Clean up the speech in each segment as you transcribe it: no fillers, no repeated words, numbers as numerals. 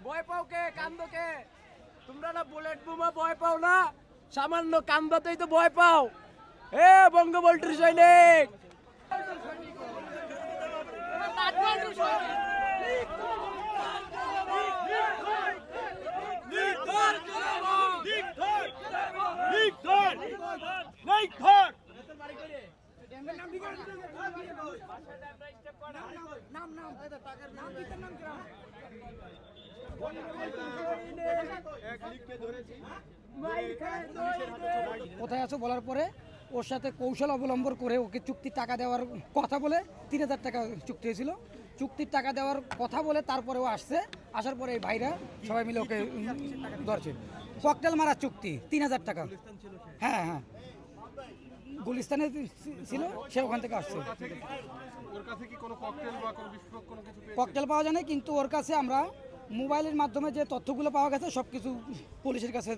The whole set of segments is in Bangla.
ভয় পাও কে? কান্দো কে? তোমরা না বুলেট বোমা ভয় পাও না? সামান্য কান্দাতেই তো ভয় পাও। এ বঙ্গবন্ধুর সৈনিক, কোথায় আছো বলার পরে ওর সাথে কৌশল অবলম্বন করে ওকে চুক্তির টাকা দেওয়ার কথা বলে 3000 টাকা চুক্তি হয়েছিল। চুক্তির টাকা দেওয়ার কথা বলে তারপরে ও আসছে, আসার পরে এই ভাইরা সবাই মিলে ওকে ধরছে। ককটেল মারার চুক্তি 3000 টাকা। হ্যাঁ হ্যাঁ, গুলিস্তানে ছিল, সে ওখান থেকে আসছে। ককটেল পাওয়া যায় না, কিন্তু ওর কাছে আমরা মোবাইলের মাধ্যমে যে তথ্যগুলো পাওয়া গেছে সব কিছু পুলিশের কাছে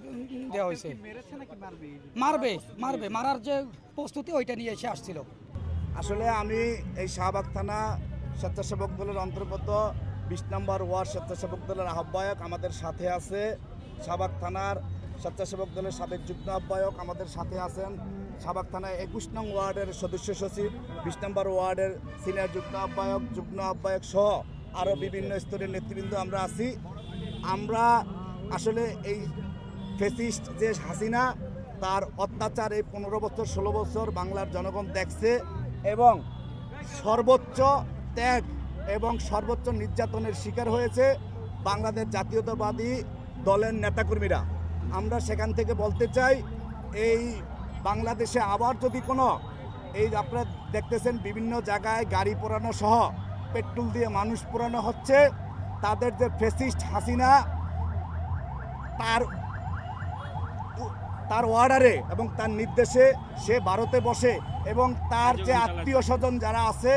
দেওয়া হয়েছে। মারবে মারবে মারার যে প্রস্তুতি ওইটা নিয়ে এসে আসছিল। আসলে আমি এই শাহবাগ থানা স্বেচ্ছাসেবক দলের অন্তর্গত 20 নম্বর ওয়ার্ড স্বেচ্ছাসেবক দলের আহ্বায়ক। আমাদের সাথে আছে শাহবাগ থানার স্বেচ্ছাসেবক দলের সাবেক যুগ্ম আহ্বায়ক, আমাদের সাথে আছেন শাহবাগ থানায় 21 নং ওয়ার্ডের সদস্য সচিব, 20 নম্বর ওয়ার্ডের সিনিয়র যুগ্ম আহ্বায়ক সহ আরও বিভিন্ন স্তরের নেতৃবৃন্দ আমরা আছি। আমরা আসলে এই ফ্যাসিস্ট যে হাসিনা, তার অত্যাচার এই 15 বছর 16 বছর বাংলার জনগণ দেখছে এবং সর্বোচ্চ ত্যাগ এবং সর্বোচ্চ নির্যাতনের শিকার হয়েছে বাংলাদেশ জাতীয়তাবাদী দলের নেতাকর্মীরা। আমরা সেখান থেকে বলতে চাই, এই বাংলাদেশে আবার যদি কোনো এই আপনারা দেখতেছেন বিভিন্ন জায়গায় গাড়ি পোড়ানো সহ পেট্রোল দিয়ে মানুষ পোড়ানো হচ্ছে, তাদের যে ফ্যাসিস্ট হাসিনা তার অর্ডারে এবং তার নির্দেশে সে ভারতে বসে এবং তার যে আত্মীয় স্বজন যারা আছে,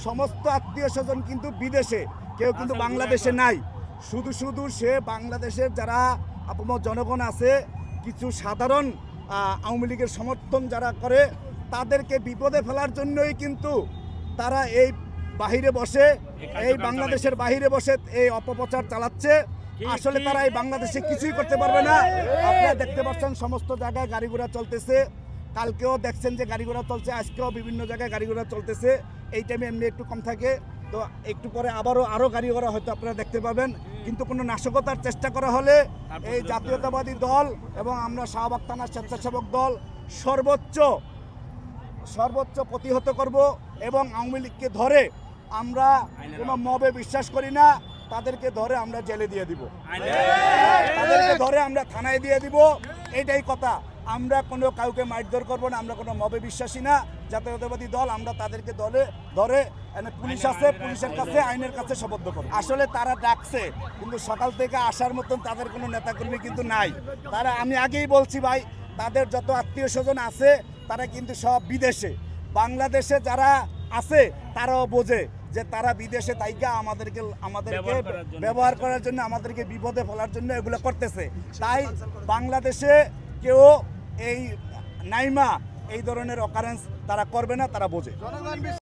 সমস্ত আত্মীয় স্বজন কিন্তু বিদেশে, কেউ কিন্তু বাংলাদেশে নাই। শুধু সে বাংলাদেশের যারা আপন জনগণ আছে, কিছু সাধারণ আওয়ামী লীগের সমর্থন যারা করে, তাদেরকে বিপদে ফেলার জন্যই কিন্তু তারা এই বাহিরে বসে, এই বাংলাদেশের বাহিরে বসে এই অপপ্রচার চালাচ্ছে। আসলে তারা এই বাংলাদেশে কিছুই করতে পারবে না। আপনারা দেখতে পাচ্ছেন সমস্ত জায়গায় গাড়ি ঘোড়া চলতেছে, কালকেও দেখছেন যে গাড়ি ঘোড়া চলছে, আজকেও বিভিন্ন জায়গায় গাড়ি ঘোড়া চলতেছে। এই টাইমে এমনি একটু কম থাকে, তো একটু পরে আরও গাড়ি ঘোড়া হয়তো আপনারা দেখতে পাবেন। কিন্তু কোনো নাশকতার চেষ্টা করা হলে এই জাতীয়তাবাদী দল এবং আমরা শাহবাগ থানার স্বেচ্ছাসেবক দল সর্বোচ্চ প্রতিহত করব এবং আওয়ামী লীগকে ধরে, আমরা কোনো মবে বিশ্বাস করি না, তাদেরকে ধরে আমরা জেলে দিয়ে দিব, তাদেরকে ধরে আমরা থানায় দিয়ে দিব, এইটাই কথা। আমরা কোনো কাউকে মারধর করবো না, আমরা কোনো মবে বিশ্বাসী না। জাতীয়তাবাদী দল আমরা তাদেরকে ধরে পুলিশ আছে, পুলিশের কাছে আইনের কাছে সোপর্দ করব। আসলে তারা ডাকছে, কিন্তু সকাল থেকে আসার মতন তাদের কোনো নেতাকর্মী কিন্তু নাই। তারা, আমি আগেই বলছি ভাই, তাদের যত আত্মীয় স্বজন আছে তারা কিন্তু সব বিদেশে। বাংলাদেশে যারা আছে তারাও বোঝে যে তারা বিদেশে তাইকা আমাদেরকে ব্যবহার করার জন্য, আমাদেরকে বিপদে ফেলার জন্য এগুলো করতেছে। তাই বাংলাদেশে কেউ এই নাইমা এই ধরনের অকারেন্স তারা করবে না, তারা বোঝে।